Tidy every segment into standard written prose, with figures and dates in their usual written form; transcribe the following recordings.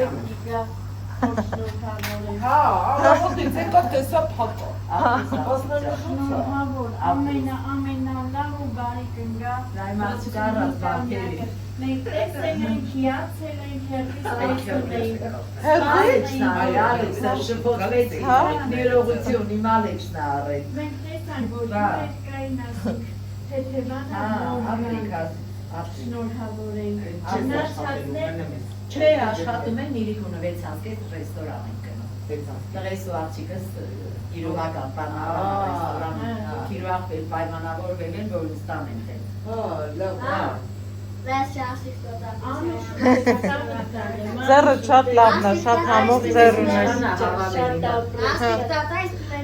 տեխնիկա Հա, առավոտից եկա տեսա փակա։ Շնորհավոր, ամենալավ ու բարի կնգա։ Մենք տեսել ենք, հիացել ենք, հերվից ներողություն, իմ Ալեքսն է առել։ մենք տեսանք, որ իրենք կային ասենք, թեթևանը շնորհավոր ենք։ Չնարչածներ Չէ, աշխատում են Իրիկունը 6-ից ռեստորան են գնում։ Տղես ու աղջիկս իրողական պանարան ռեստորան քիրուախվել պայմանավորվել են, որ ստան են տել։ Լավ։ Ձեռը շատ լավն է, շատ համով ձեռ ունես։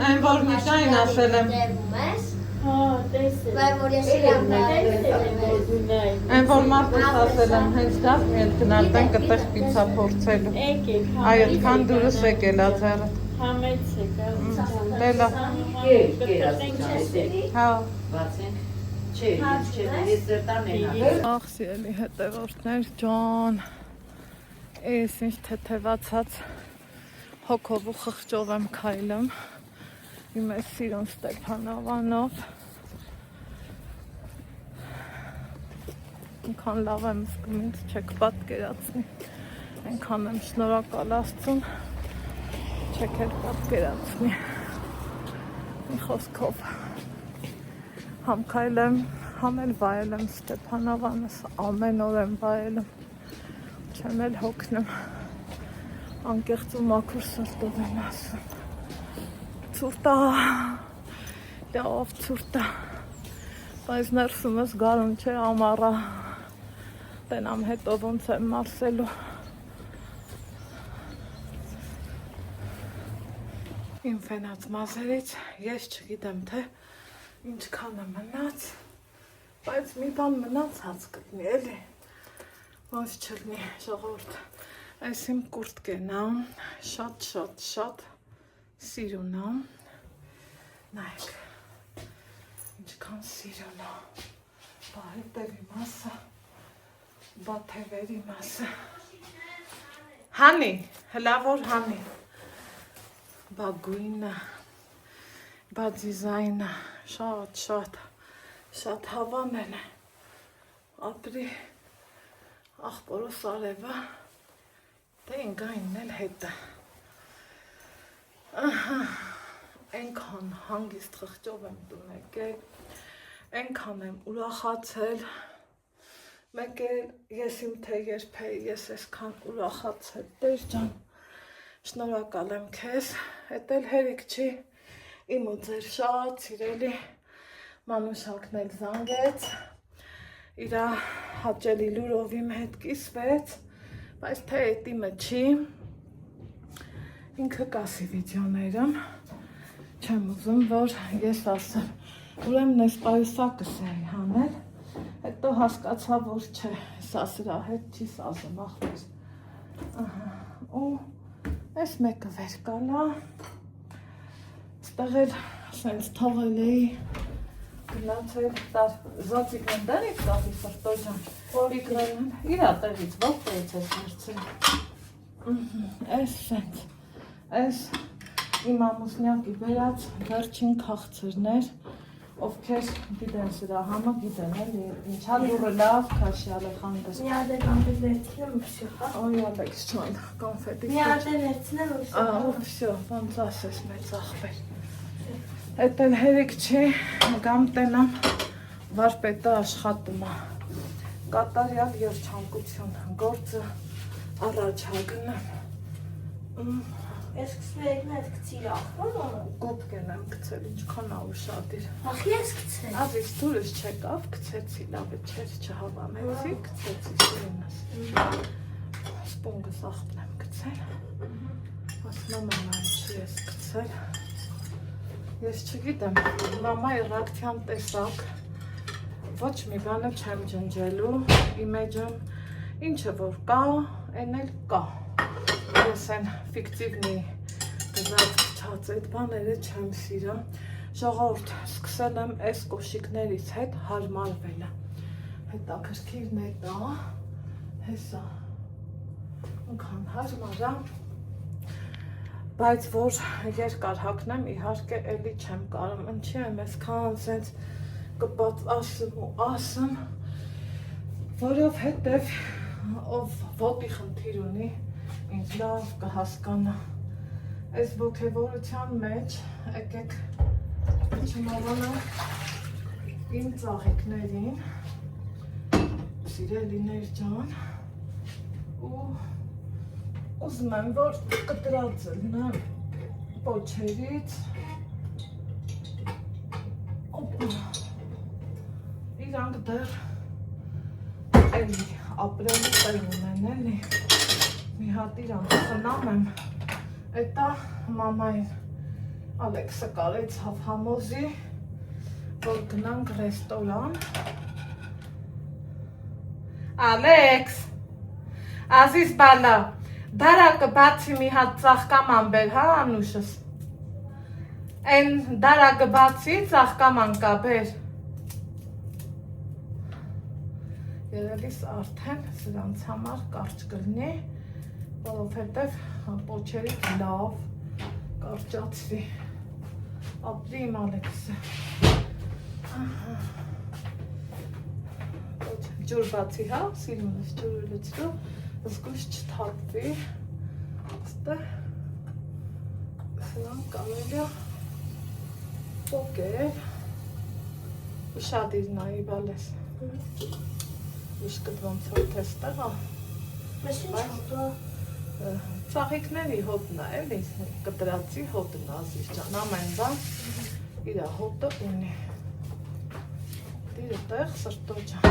Այն որ Միշային ասել եմ։ Այն որ մարդուց ասել եմ, հենց դավ միել գնալ տենք այդտեղ պիցա փորձելու։ Այ այդքան դուրս եկել ա ձեռը։ Համեցեք, Դե լավ։ Հա։ Բացենք։ Չէ, ես ձերտան են Ախ, սիրելի հետևորդներ ջան, ես ինչ թեթևացած հոգով ու խղճով եմ քայլում իմ այս սիրուն Ստեփանավանով այնքան լավ եմ զգում ինձ չեք պատկերացնի այնքան եմ շնորհակալ Աստծուն չեք էլ պատկերացնի մի խոսքով Համ քայլեմ, համ էլ վայել եմ Ստեփանավանս, ամեն օր եմ վայելում, չեմ էլ հոգնում, անկեղծ ու մաքուր սրտով եմ ասում, ցուրտ է, լավ ցուրտ է, բայց ներսումս գարուն չէ ամառա, տենամ հետո ոնց եմ մարսելու, իմ վենած մազերից, ես չգիտեմ թե ինչքան է մնաց, բայց մի բան մնացած գտնի, էլի, ոնց չգնի, ժողովուրդ, այս իմ կուրտկեն է, շատ սիրուն է, նայեք, ինչքան սիրուն է, բա հետևի մասը, բա թևերի մասը, հանի, հլավոր հանի, բա գույնը, բա դիզայնը, շատ հավանել է, ապրի աղբորս արևը, դե ինգայնն էլ հետը, ենքան հանգիստ խղճով եմ տուն եկել, ենքան եմ ուրախացել, մեկ էլ ես իմ թե երբեի ես այսքան ուրախացել, Տեր ջան, շնորհակալ եմ քեզ, էդ էլ հերիք չի, Իմ ու ձեր շատ սիրելի Մանուշակն էլ զանգեց, իրա հաճելի լուրով իմ հետ կիսվեց, բայց թե էդ իմը չի, ինքը կասի վիդեոներում, չեմ ուզում, որ ես ասեմ, ուրեմն ես պայուսակս էի հանել, հետո հասկացա, որ չէ, սա սրա հետ չի սազում, ախպեր, ու այս մեկը վեր կալա, Ստեղ էլ սենց թողել էի, գնացել, զոծիկն են դերից տատի սրտո ջան, պիկրեն են, իրա տեղից, ողտերից ես մրցել, այս սենց, այս իմ ամուսնյակի վերած վերջին քաղցրներ, ովքեր գիտեն սրա համը, գիտեն էլի, ինչա լուրը լավ, քաշյալը խանդես։ Մի հատ կոնֆետ վերցնեմ ու վсё, հա։ Օй, Ալեքս ջան, կոնֆետի։ Մի հատ վերցնեմ ու վсё։ Վсё, ոնց ասես մեծ ախպեր։ Էդ էլ հերիք չի, գամ տենամ վարպետը աշխատում է, կատարյալ երջանկություն, գործը առաջ հագնեմ, Ես կսում եկն այդ կցիր աղբոր ոնը։ գուպկեն եմ կցել, ինչքան ուշադիր, Ախ ես կցել։ ազից դուրս չեկավ, կցեցի, լավ է չեր չհավանեցի, կցեցի սիրինս, սպունգս աղբն եմ կցել, ասնամ աման չի ես կցել, Ես չգիտեմ, մամայի ռակտյան տեսակ, ոչ մի բանը չեմ ջնջելու, իմեջում, ինչը որ կա, են էլ կա, ես են ֆիկտիվնի գզած կչած այդ բաները չեմ սիրում, ժողովուրդ սկսել եմ այս կոշիկներից հետ հարմարվելը, հետաքրքիրն է դա, հեսա, Անկան հարմարա, բայց որ երկար հագնեմ, իհարկե էլի չեմ կարում, ինչի եմ այսքան սենց կպած ասում ու ասում, որովհետև ով ոտի խնդիր ունի, ինձ լավ կհասկանա, այս ոգևորության մեջ եկեք չմոռանանք իմ ծաղիկներին, սիրելիներ ջան, ու ուզում եմ, որ կտրած լինեմ պոչերից, իրանք դեռ էլի ապրելու տեղ ունեն էլի, մի հատ իրանք խնամ եմ, էտա մամային Ալեքսը կարեցավ համոզի, որ գնանք ռեստորան, Ալեքս, Ազիզ բալա, դարակը բացի մի հատ ծաղկաման բեր, հա անուշս, են դարակը բացի ծաղկաման կա բեր, երևիս արդեն սրանց համար կարճ կլինի, որովհետև պոչերից լավ կարճացվի, ապրի իմ Ալեքսը, ջուր բացի, հա, սիրում ես ջուրը լցրու, զգույշ չթափվի, ստե սրան կարելի է պոկել, ուշադիր նայի բալես, իշկդ ոնց որ թեստեղ ա, ծաղիկների հոտն է, էլի, կտրացի հոտն ազիզ ճան, ամեն բան իրա հոտը ունի, դիրը տեղ սրտո ճան,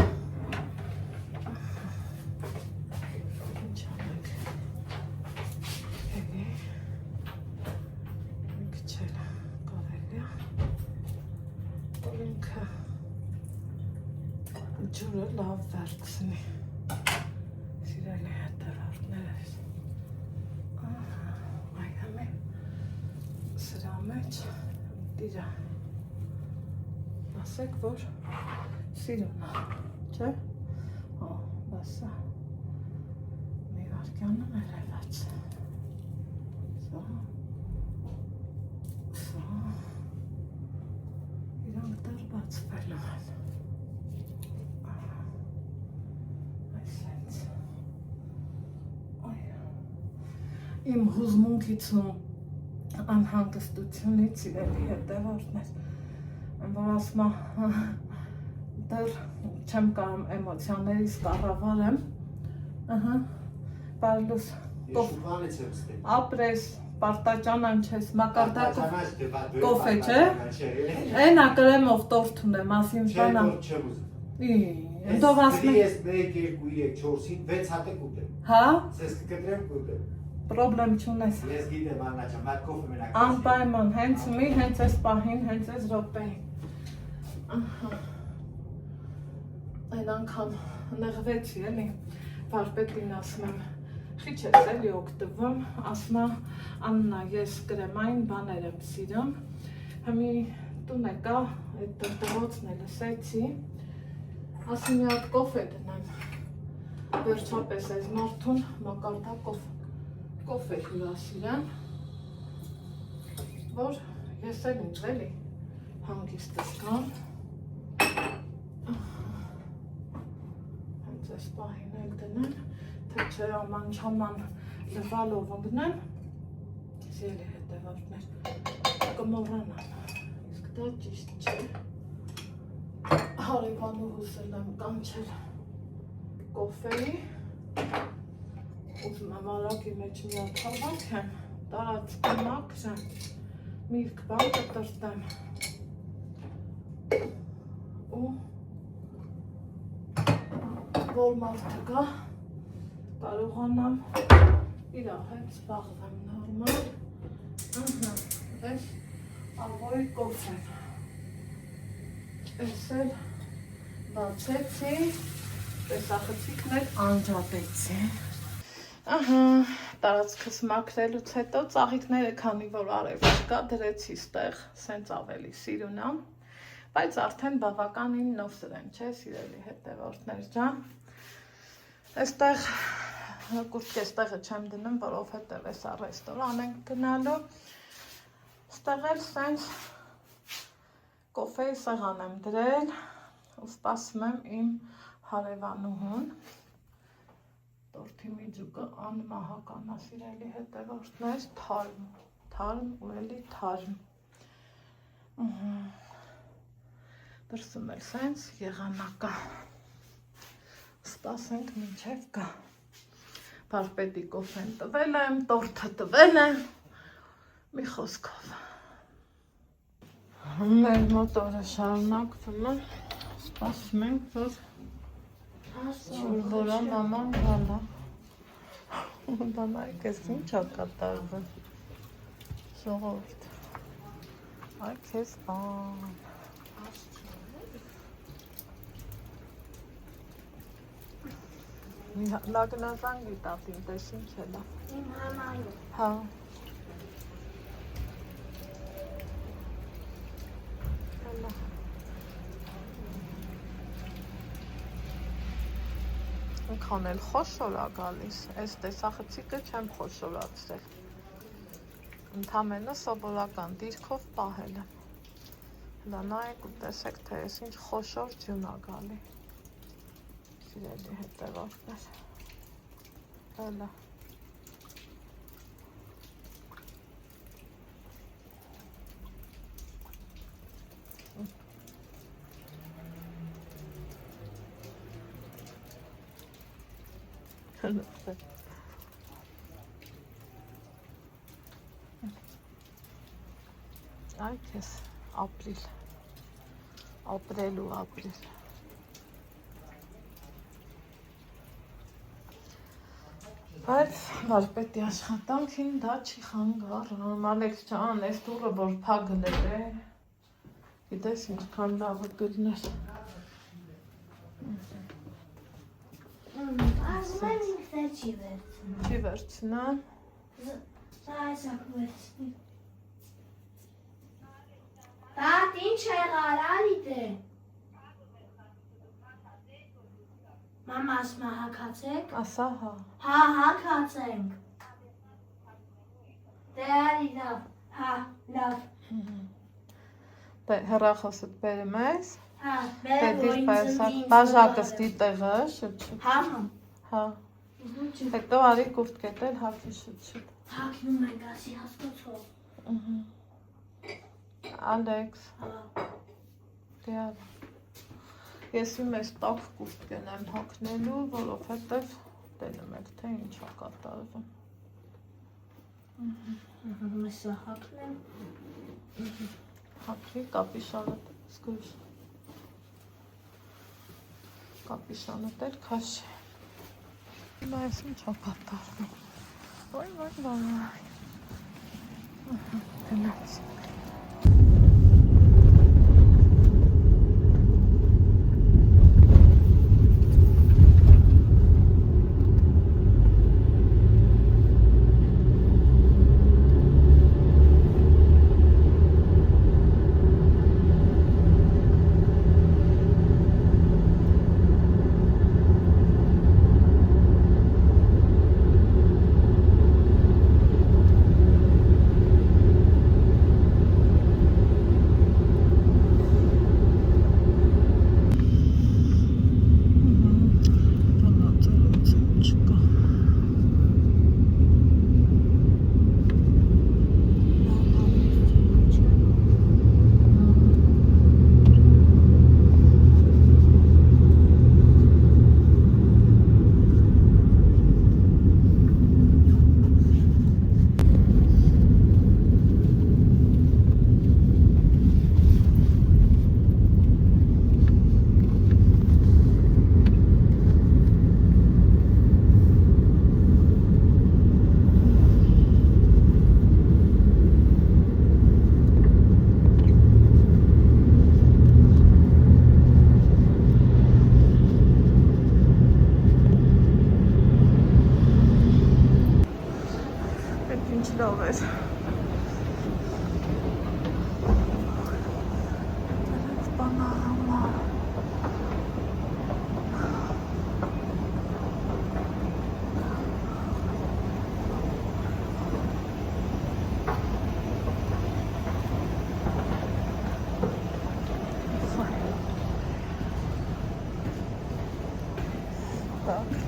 ջուրը լավ վերցնի, սիրելի հետևորդներս, այհամ է, սրա մեջ դիրա, ասեք, որ սիրում է, չէ, բասա, մի վարկյանը մերևաց, սա, իրանք դար բացվելու են, իմ հուզմունքից ու անհանգստությունից սիրելի հետևորդներ, որ ասմա դեռ չեմ կարում էմոցիաներիս կառավարեմ, բարլուս ապրես, պարտաճանան չես, մակարդակով կոֆե չէ, էնա կրեմով տորթ ունեմ, ասին բանա, դով ասմեն, ես 1, 2, 3, 4-ին 6 հատը կուտեմ, հա, սես կկտրեմ կուտեմ, պրոբլեմ չունես, ես գիտեմ աննաչա, մատ կոֆը մենակ անպայման, հենց մի, հենց ես պահին, հենց ես ռոպեին, այն անգամ նեղվեցի էլի, վարպետին ասում եմ, խիչ ես էլի օգտվում, ասում եմ, Աննա, ես կրեմային բաներ եմ սիրում, հմի տուն եկա, այդ տրտվոցն է լսեցի, ասում մի հատ կոֆե դնեմ, վերջապես այս մարդուն մակարդակով կոֆե հյուրասիրեմ, որ ես էլ ինձ էլի հանգիստս կամ, հենց այս պահին էլ դնեմ, թե չէ աման-չաման լվալով ընգնեմ, սիրելի հետևորդներ, կմոռանամ, իսկ դա ճիշտ չէ, հարևանուհուս էլ եմ կանչել կոֆեի, ուզում եմ արագի մեջ մի հատ հավաքեմ, տարածքի մաքրեմ, միրգ բան կտրտեմ ու որ մարդը գա կարողանամ իրա հետ զբաղվեմ նորմալ, այս աղոյի կոֆեն, այս էլ բացեցի, տեսախցիկն էլ անջատեցի, տարածքս մաքրելուց հետո ծաղիկները քանի որ արևից կա դրեցի ստեղ, սենց ավելի սիրունամ, բայց արդեն բավականին նոսր են, չէ, սիրելի հետևորդներ ջան, այստեղ կուրտք էստեղը չեմ դնում, որովհետև էսա ռեստորան ենք գնալու։ Ստեղ էլ սենց կոֆեի սեղան եմ դրել ու սպասում եմ իմ հարևանուհուն։ Տորթի միջուկը անմահական է, սիրելի հետևորդներ, թարմ ու էլի թարմ։ Դրսում էլ սենց եղանակա։ Սպասենք մինչև գա։ Բարպետի կոֆեն տվել եմ, տորթը տվել եմ, մի խոսքով։ Մեր մոտորը շարունակվում է, սպասում ենք, որ որա մաման գալա։ Բանայք ես ինչ ա կատարվում, ժողովուրդ, այք ես բան։ Լագնազանգի տատին, տես ինչ էլա։ Իմ համայը։ Հա։ Ինքան էլ խոշոր ա գալիս, այս տեսախցիկը չեմ խոշորացրել։ Ընդամենը սովորական դիրքով պահել եմ։ Հլա նայեք ու տեսեք, թե ես ինչ խոշոր ջուն ա գալի։ Սիրելի հետևորդներ, հələ այ քեզ ապրիլ, ապրել ու ապրիլ։ Բայց վարպետի աշխատանքին դա չի խանգարում, Ալեքս ջան, այս դուռը որ փակել է, գիտես ինչքան լավը կլներ։ Ասում եմ ինքն չի վերցնում։ Չի վերցնա։ Սա այսա կվերցնի։ Տատ ինչ եղար, արիտ է։ Մամա ասում է հակացեք։ Ասա հա։ Հա, հակացենք։ Դե արի լավ, հա, լավ։ Դե հեռախոսդ բերում ես։ Հա, Պետիր պայսա, բաժակս դիտեղը, շուտ։ Հա, մամ։ Հա։ Հետո արի կուրտ կետել, հակի շուտ։ Հակնում ենք ասի հասկացող։ Ալեքս։ Դիար։ Ես իմ այս տակ կուրտ կենեմ հակնելու, որովհետև տենում եք, թե ինչ ա կատարվում։ Մեսա հակնեմ։ Հակի կապիշանդ զգույշ։ Կապիշանդ էլ քաշի։ Նա ես ինչ ա կատարվում։ Ոյ։ Գնաց։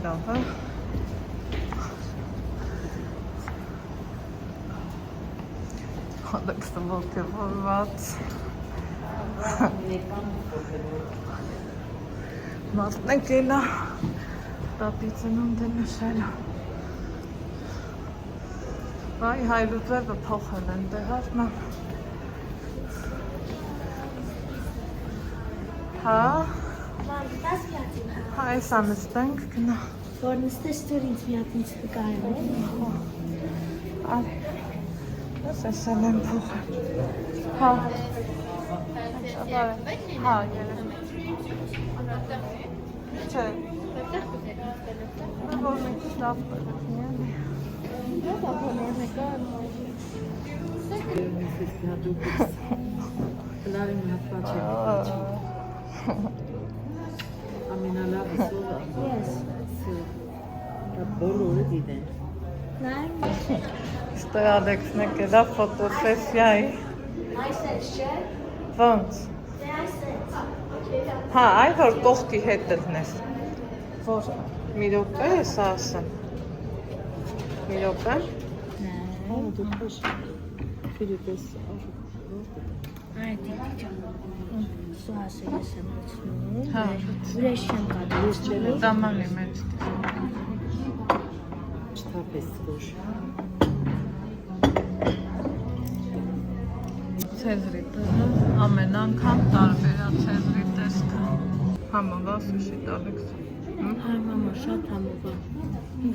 լավ է։ Ալեքսը ոգևորված։ Մարդն է կելա տատի ծնունդ է նշել։ Վայ հայրուձևը փոխել են տեղարն է։ Հա։ Հա, այս անստենք գնա։ Որ նստես դուր ինձ մի հատ ինձ կարել Արի, ես եմ փոխել։ Հա։ Հա, չէ։ Որ մենք շտապ կրտնի։ Դա բանորն է կան։ Լարին հատված է։ Ամենալավը սովը։ Ես։ Դա բոլորը դիտեն։ Նայ։ Ստե Ալեքսն է կելա ֆոտոսեսիայի։ Այս է չէ։ Ոնց։ Դե այս է։ Հա, այ որ կողքի հետ դնես։ Որ մի րոպե ես ասեմ։ Մի րոպե։ Ահա դու քաշ։ Ֆիլիպես Այ դիճան։ Սուհասը ես եմ ացնում։ Հա։ Ուրիշ չեմ կատում։ ես չեմ Դամանի մեջ։ չթափես գոշ։ Ցեզրի տեղը ամեն անգամ տարբեր է ցեզրի տեսքը։ Համովա սուշի Ալեքս։ Այ մամա շատ համով է։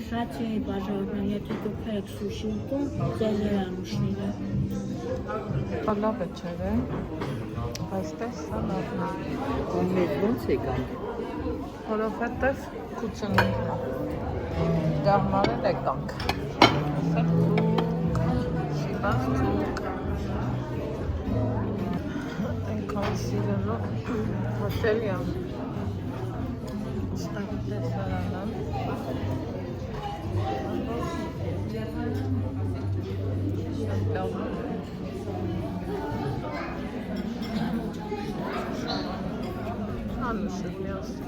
Շատ չի բաժանում, եթե դուք եք սուշի ուտում, ձեզ երանուշները։ Լավ է չէ՞։ Այստեղ սա լավն է։ Ոնց ոնց եկանք։ Որովհետև 85 է։ Դարմարել եկանք։ Շիբաս ծուկ։ Այնքան սիրելով հոթելի է։ Ստեղ տեսարան է։ Շատ լավ է։ Անուշը միաստ։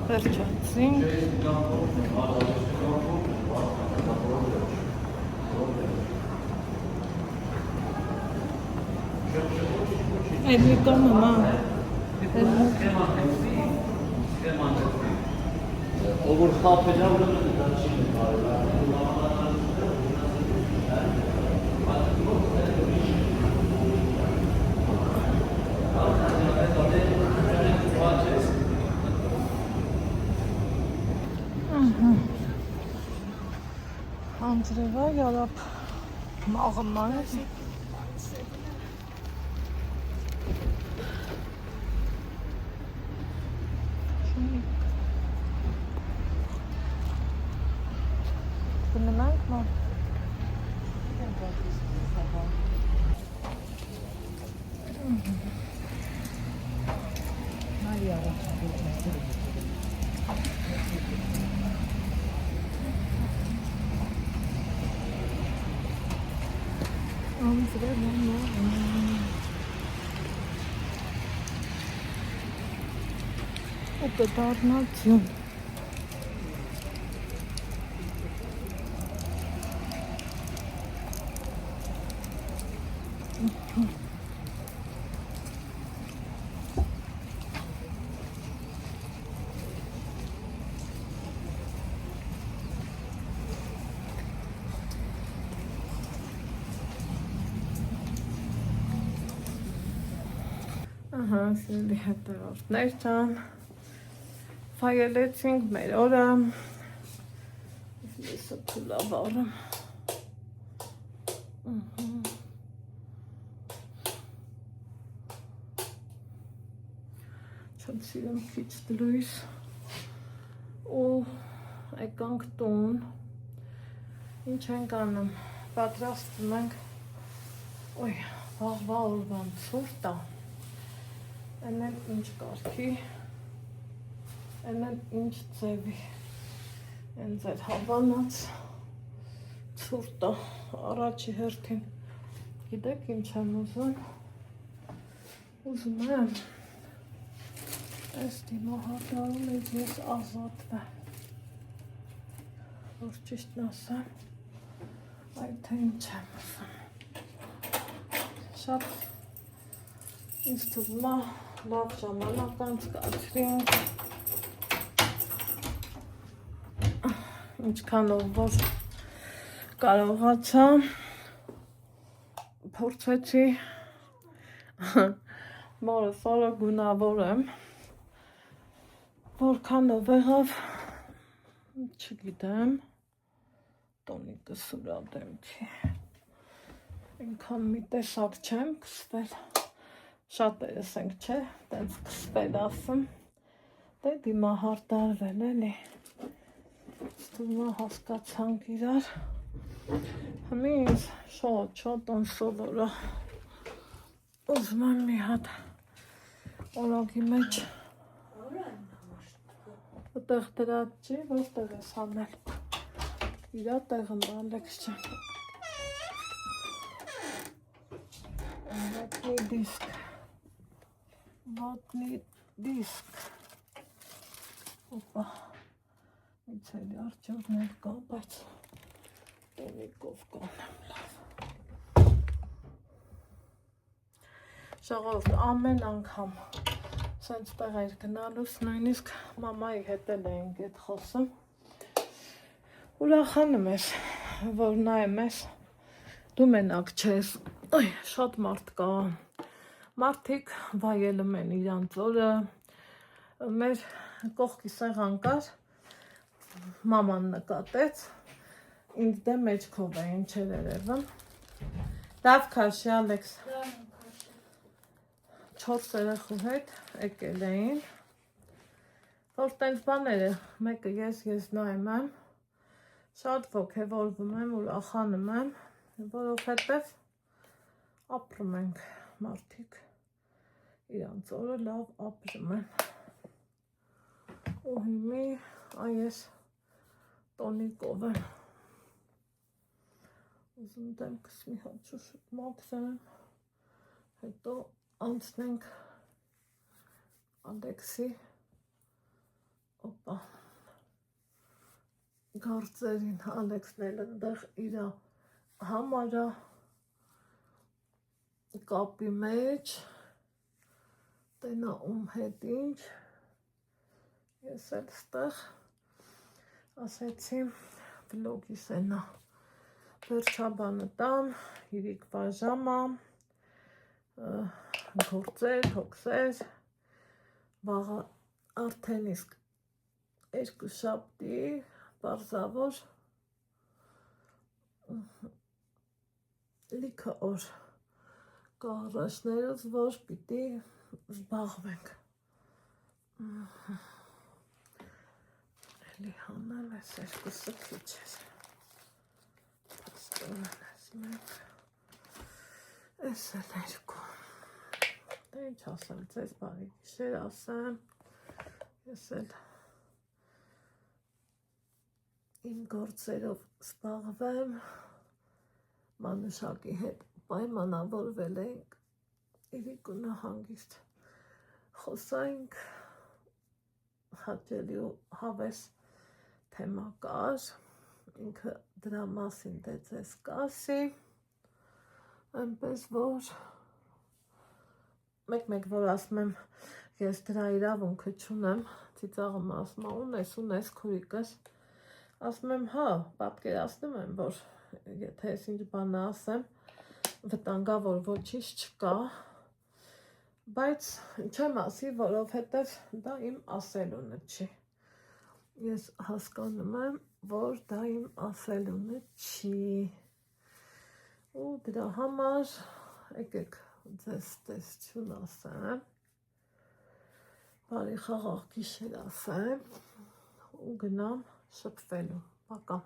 Վերջացինք։ Այդ մի կոմը մա։ Over half an hour, that's it. Անձրևա յարապ մաղմայ։ Գնանք մա։ Ո՞ւտե դառնացյուն։ Ահա, սիրելի հետևորդներ ջան, ֆայելեցինք մեր օրը, լեսը փուլավարը, շատ սիրեմ քիչ դլույս, ու եկանք տուն, ինչ ենք անում, պատրաստում ենք, ոյ, վաղվա օրվան ցուրտ է։ Այնեն ինչ կարգի, այնեն ինչ ձևի։ Այն ձեր հավանած ցուրտ է առաջի հերթին։ Գիտեք ինչ եմ ուզում։ Ուզում եմ այս դիմահարդարումից ես ազատվեմ, որ ճիշտն ասեմ, այդ թե ինչ եմ ուզում։ Շատ ինձ թվում է լավ ժամանակ անցկացրինք, ինչքանով որ կարողացա, փորձեցի մորս օրը գունավորեմ, որքանով եղավ, չգիտեմ, տոնիկը սուրա դեմքի, ինքան մի տեսակ չեմ կսվել, շատերս ենք չէ, տենց կսվել ասում, դե դիմահարդարվել էլի, ստումա հասկացանք իրար, հմի ինձ շոտ անսովորա, ուզում եմ մի հատ օրագի մեջ տեղ դրած չի, որտեղ ես հանել, իրա տեղը մալեքս չեմ, վատնի դիսկ, ոպա, մի ծելի արջորներ կա, բայց տոնիկով կանեմ լավ, ժաղորդ ամեն անգամ սենց տեղեր գնալուս նույնիսկ մամայի հետ էլ էինք էդ խոսում, ուրախանում ես, որ նայեմ ես, դու մենակ չես, շատ մարդ կա, մարդիկ վայելում են իրանց օրը, մեր կողքի սեղան կար, մաման նկատեց, ինձ դե մեջքով էին չեր երևում, լավ քաշի Ալեքս, 4 երեխու հետ եկել էին, որ տենց բաները, մեկը ես նայում եմ, շատ ոգևորվում եմ, ուրախանում եմ, որովհետև ապրում ենք մարդիկ, իրանց օրը լավ ապրում են, ու հիմի այս տոնիկով եմ, ուզում դեմքս մի հատ շուշուկ մաքրեմ, հետո անցնենք Ալեքսի, օպա, գործերին, Ալեքսն էլ ընդեղ իրա համարա կապի մեջ, տենա ում հետ ինչ, ես էլ ստեղ ասեցի վլոգիս ենա, վերջաբանը տամ, իրիկ վաժամա, գործեր, հոգսեր, վաղը արդեն իսկ երկու շաբթի, պարզավոր լիքը օր կա առաջներս, որ պիտի զբաղվենք։ Էլի հանեմ ես երկուսը քիչ էր։ Պաստորան ես մեկ, ես էլ երկու։ Դե ինչ ասեմ, ձեզ բարի գիշեր ասեմ, ես էլ իմ գործերով զբաղվեմ, Մանուշակի հետ պայմանավորվել ենք, իրիկու նահանգիստ խոսայինք, հաճելի ու հավես թեմա կար, ինքը դրա մասին դե ձեզ կասի, այնպես որ մեկ որ ասում եմ, ես դրա իրավունքը չունեմ, ծիծաղում ասում ունես քուրիկս, ասում եմ հա, պատկերացնում եմ, որ եթե ես ինչ բան ասեմ, վտանգավոր ոչինչ չկա, բայց չեմ ասի, որովհետև դա իմ ասելունը չի, ես հասկանում եմ, որ դա իմ ասելունը չի, ու դրա համար եկեք ձեզ տեսություն ասեմ, բարի խաղաղ գիշեր ասեմ ու գնամ շփվելու, պակա։